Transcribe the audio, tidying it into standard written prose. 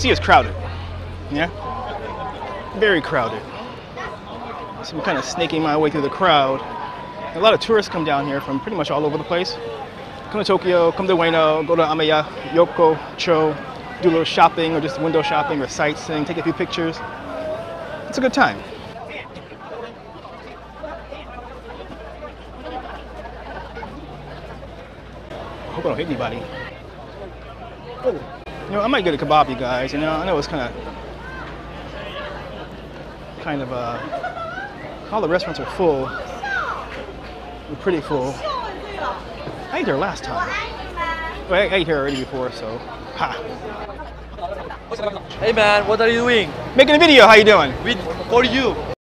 see it's crowded. Yeah? Very crowded. So I'm kind of snaking my way through the crowd. A lot of tourists come down here from pretty much all over the place. Come to Tokyo, come to Ueno, go to Ameya, Yoko, Cho, do a little shopping or just window shopping or sightseeing, take a few pictures. It's a good time. I hope I don't hit anybody. Oh. You know, I might get a kebab, you guys. You know, I know it's kind of, all the restaurants are full. They're pretty full. I ate there last time. Well, I ate here already before, so ha. Hey man, what are you doing? Making a video. How you doing? For you.